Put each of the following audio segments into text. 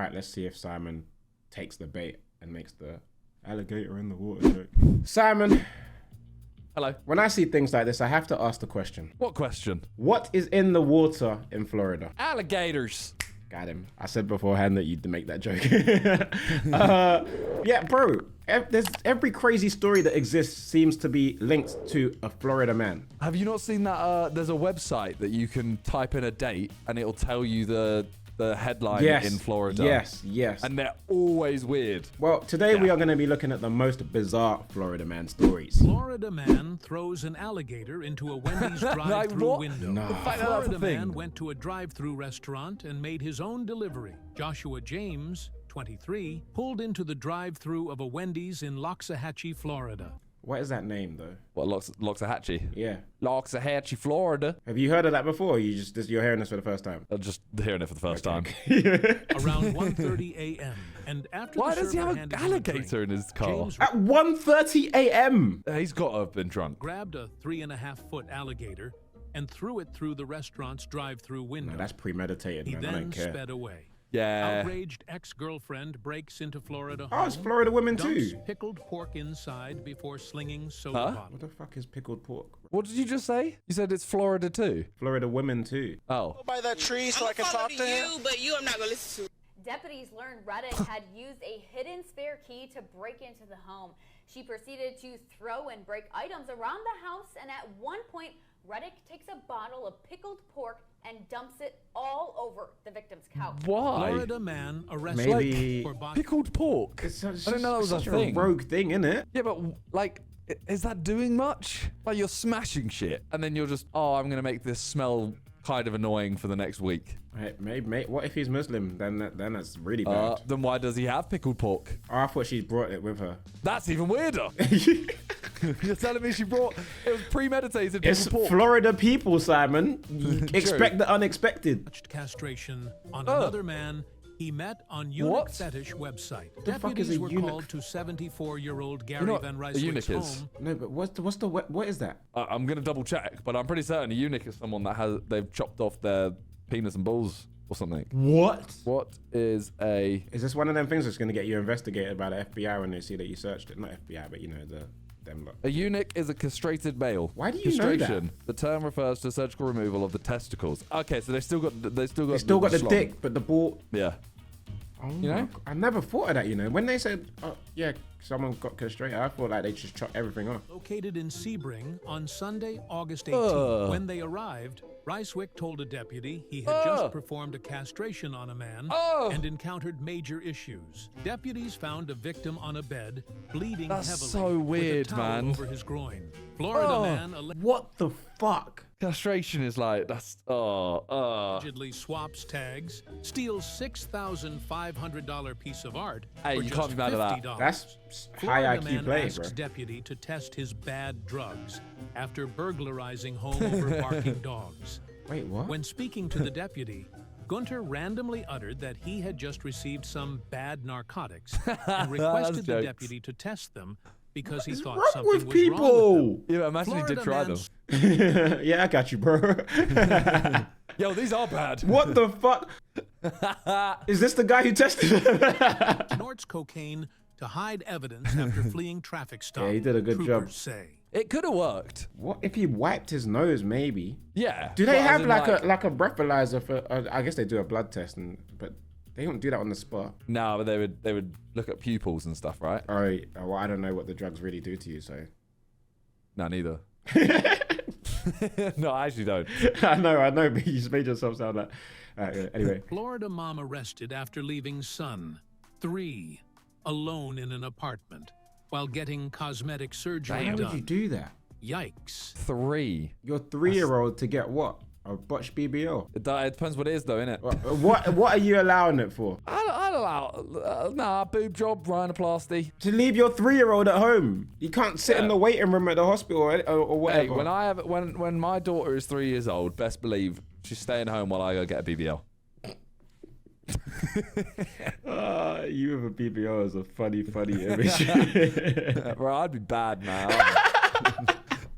right, let's see if Simon takes the bait and makes the alligator in the water joke. Simon. Hello. When I see things like this, I have to ask the question. What question? What is in the water in Florida? Alligators. Got him. I said beforehand that you'd make that joke. Yeah, bro. There's every crazy story that exists seems to be linked to a Florida man. Have you not seen that? There's a website that you can type in a date and it'll tell you the headline in Florida. Yes. And they're always weird. Well, today we are going to be looking at the most bizarre Florida man stories. Florida man throws an alligator into a Wendy's drive-thru window. No. Florida man went to a drive-thru restaurant and made his own delivery. Joshua James, 23, pulled into the drive-thru of a Wendy's in Loxahatchee, Florida. What is that name, though? What, Loxahatchee? Yeah. Loxahatchee, Florida. Have you heard of that before? Or you're hearing this for the first time? I'm just hearing it for the first time. Around 1:30 a.m. and after Why the does he server have an handed him a alligator in drink, his car? James At 1:30 a.m. He's got to have been drunk. grabbed a 3.5-foot alligator and threw it through the restaurant's drive-thru window. No, that's premeditated, He man. I don't then care. sped away. Yeah. Outraged ex-girlfriend breaks into Florida Oh, it's home, Florida women dumps too. pickled pork inside before slinging soda Huh? bottle. What the fuck is pickled pork? What did you just say? You said it's Florida too. Florida women too. Oh. By that tree so I can talk to him. But you, I'm not gonna listen to. Deputies learned Reddit had used a hidden spare key to break into the home. She proceeded to throw and break items around the house, and at one point, Reddick takes a bottle of pickled pork and dumps it all over the victim's couch. Why? Florida man arrested Maybe for body. Pickled pork. It's I didn't know that was such a thing. rogue thing, isn't it? Yeah, but like, is that doing much? Like you're smashing shit, and then you're just, oh, I'm gonna make this smell kind of annoying for the next week. Right, maybe. What if he's Muslim? Then that's really bad. Then why does he have pickled pork? Oh, I thought she brought it with her. That's even weirder. You're telling me she brought it was premeditated It's pickled pork. Florida people, Simon. Expect the unexpected. Castration on another man he met on eunuch What? fetish website. The fuck is Deputies a were eunuch? called to 74-year-old Gary know what Van a Ryswick's eunuch is? home. No, but what is that? I'm gonna double check, but I'm pretty certain a eunuch is someone that they've chopped off their penis and balls or something. What? What is a Is this one of them things that's going to get you investigated by the FBI when they see that you searched it? Not FBI, but you know them lot. A eunuch is a castrated male. Why do you know that? Castration. The term refers to surgical removal of the testicles. Okay, so they still got They still got the schlong. dick, but the ball. Yeah. Oh You know? my God. I never thought of that. You know, when they said, oh, yeah, someone got castrated, I thought like they just chopped everything off. Located in Sebring on Sunday, August 18th. Ugh. When they arrived, Ryswick told a deputy he had just performed a castration on a man and encountered major issues. Deputies found a victim on a bed, bleeding That's heavily so weird, with a towel man. over his groin. Florida man What the fuck? Castration is like that's allegedly swaps tags, steals $6,500 piece of art Hey, for you just can't be mad at that. $50. That's Florida high IQ man play, asks bro. deputy to test his bad drugs after burglarizing home over barking dogs. Wait, what? When speaking to the deputy, Gunter randomly uttered that he had just received some bad narcotics and requested the jokes. deputy to test them because he thought Wrong something with was wrong with people? Yeah, but imagine he did try them. Yeah, I got you, bro. Yo, these are bad. What the fuck? Is this the guy who tested it? Snorts cocaine to hide evidence after fleeing traffic stop. Yeah, he did a good job. troopers say. It could have worked. What if he wiped his nose? Maybe. Yeah. Do they But as have in, like a breathalyzer for? I guess they do a blood test, but they don't do that on the spot. No, but they would look at pupils and stuff, right? All right. Well, I don't know what the drugs really do to you, so. No, neither. No, I actually don't. I know, but you just made yourself sound like. Yeah, anyway. Florida mom arrested after leaving son, 3, alone in an apartment while getting cosmetic surgery How done. would you do that? Yikes. 3. Your 3-year-old to get what? A botched BBL? It depends what it is, though, innit? What are you allowing it for? I'd allow boob job, rhinoplasty. To leave your 3-year-old at home? You can't sit in the waiting room at the hospital or whatever. Hey, when my daughter is 3 years old, best believe she's staying home while I go get a BBL. You with a BBL is a funny image. Bro, I'd be bad now.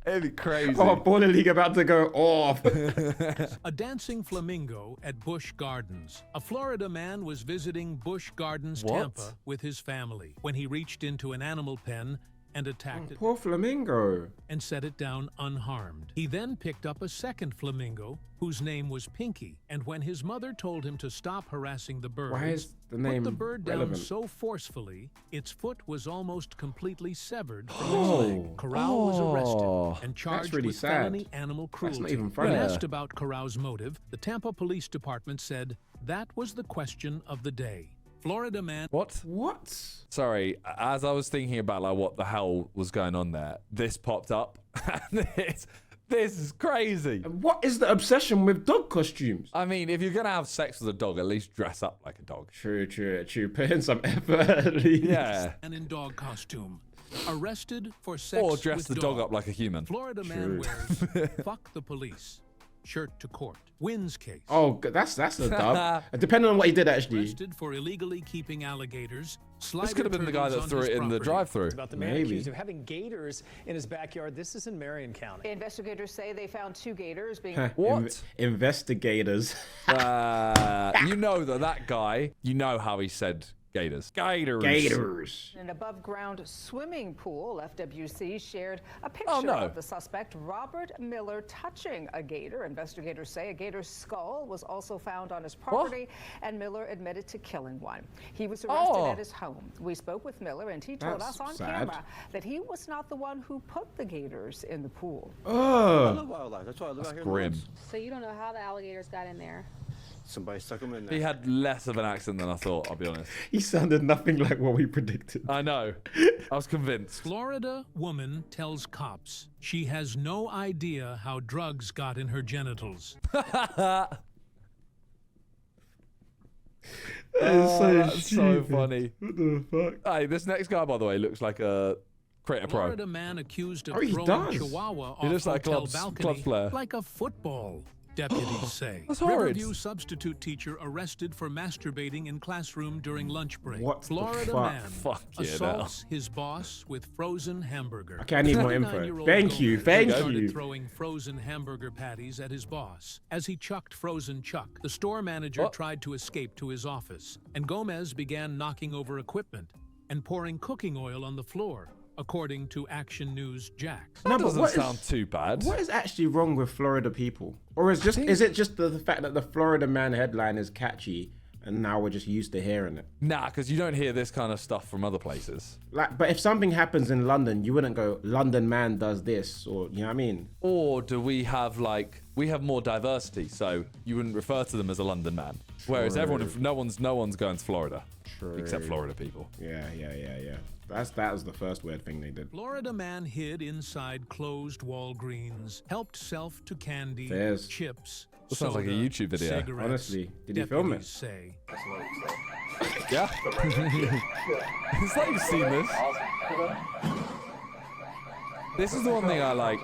It'd be crazy. Oh, Baller League about to go off. A dancing flamingo at Busch Gardens. A Florida man was visiting Busch Gardens, Tampa, with his family when he reached into an animal pen and attacked it Poor flamingo. and set it down unharmed. He then picked up a second flamingo whose name was Pinky, and when his mother told him to stop harassing the bird, Why is the put name the bird relevant? down so forcefully, its foot was almost completely severed from Oh. its leg. Corral was arrested and charged really with sad. felony animal cruelty. not even funny. When Yeah. asked about Corral's motive, the Tampa Police Department said that was the question of the day. Florida man. What? What? Sorry, as I was thinking about like what the hell was going on there, this popped up. This is crazy. What is the obsession with dog costumes? I mean, if you're gonna have sex with a dog, at least dress up like a dog. True. Put in some effort at least. Yeah. And in dog costume. Arrested for sex Or dress with the dog up like a human. Florida man wears fuck the police shirt to court. Wins case. Oh, that's a dub. Depending on what he did, actually. Arrested for illegally keeping alligators. This could have been the guy that threw it in the drive-thru. About the man Maybe. accused of having gators in his backyard. This is in Marion County. Investigators say they found 2 gators being What? Investigators. You know that guy, you know how he said gators. Gators. in an above-ground swimming pool. FWC shared a picture Oh, no. of the suspect, Robert Miller, touching a gator. Investigators say a gator's skull was also found on his property, and Miller admitted to killing one. He was arrested at his home. We spoke with Miller, and he told That's us on sad. camera that he was not the one who put the gators in the pool. Oh. Wildlife. That's why I live out here. Grim. So you don't know how the alligators got in there? Somebody stuck them in there. He had less of an accent than I thought, I'll be honest. He sounded nothing like what we predicted. I know. I was convinced. Florida woman tells cops she has no idea how drugs got in her genitals. That is That's so stupid. funny. What the fuck? Hey, this next guy, by the way, looks like a Creator Pro. Florida man accused of Oh, he throwing does. Chihuahua He off looks like hotel clubs balcony player. like a football. Deputies say. That's horrid. Riverview substitute teacher arrested for masturbating in classroom during lunch break. What the Florida fuck? man Fuck yeah, assaults his boss with frozen hamburger. Okay, I need more info. 39-year-old Thank you, Gomez thank started you. throwing frozen hamburger patties at his boss. As he chucked frozen Chuck, the store manager What? tried to escape to his office, and Gomez began knocking over equipment and pouring cooking oil on the floor, according to Action News Jax. That No, but doesn't what is- sound too bad. What is actually wrong with Florida people? Or is it just the fact that the Florida man headline is catchy and now we're just used to hearing it? Nah, because you don't hear this kind of stuff from other places. Like, but if something happens in London, you wouldn't go, London man does this, or you know what I mean? Or do we have we have more diversity, so you wouldn't refer to them as a London man. Whereas everyone, no one's going to Florida, except Florida people. Yeah. That was the first weird thing they did. Florida man hid inside closed Walgreens, helped self to candy, Fairs. chips, That sounds like a soda, YouTube video. cigarettes, Honestly, did you film it? deputies say. Yeah. It's like you've seen this. This is the one thing I like.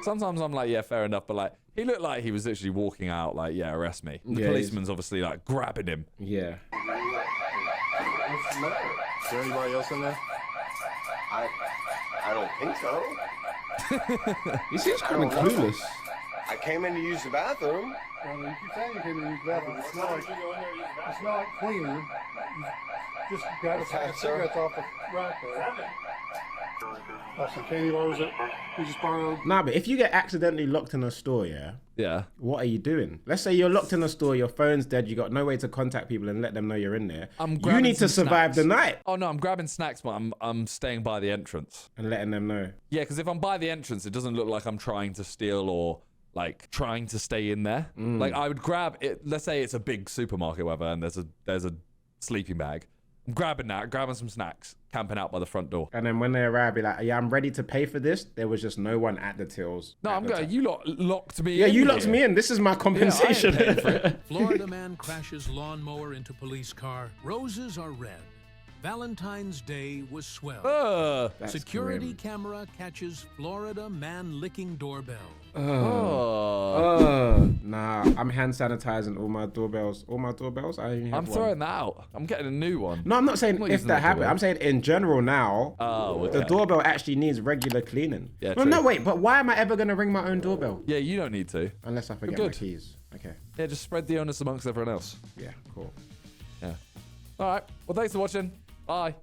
Sometimes I'm like, yeah, fair enough, but like, he looked like he was literally walking out, like, yeah, arrest me. And the Yeah, policeman's obviously like grabbing him. Yeah. Is there anybody else in there? I don't think so. He seems kind of clueless. I came in to use the bathroom. Well, you keep saying you came in to use the bathroom. It's not like cleaner. You just got a pack of cigarettes off the rack there. That's some candy bars that you just borrowed. Nah, but if you get accidentally locked in a store, yeah, Yeah. what are you doing? Let's say you're locked in a store, your phone's dead, you got no way to contact people and let them know you're in there. You grabbing need to some survive snacks. the night Oh no, I'm grabbing snacks, but I'm staying by the entrance. and letting them know. Yeah, because if I'm by the entrance, it doesn't look like I'm trying to steal or like trying to stay in there. Like I would grab it. Let's say it's a big supermarket, whatever, and there's a sleeping bag. I'm grabbing that, grabbing some snacks, camping out by the front door. And then when they arrive, be like, yeah, I'm ready to pay for this. There was just no one at the tills. No, at I'm the going. time. You locked me. Yeah, in you locked here. me in. This is my compensation. paying for it. Florida man crashes lawnmower into police car. Roses are red. Valentine's Day was swell. That's Security grim. camera catches Florida man licking doorbell. Nah, I'm hand sanitizing all my doorbells. All my doorbells. I only have I'm one. throwing that out. I'm getting a new one. No, I'm not saying not if using that that happened. doorbell. I'm saying in general now. Oh, The okay. doorbell actually needs regular cleaning. Yeah, well, true. no, wait, but why am I ever going to ring my own doorbell? Yeah, you don't need to. Unless I forget You're my good. keys. Okay. Yeah, just spread the onus amongst everyone else. Yeah, cool. Yeah. All right. Well, thanks for watching. Bye.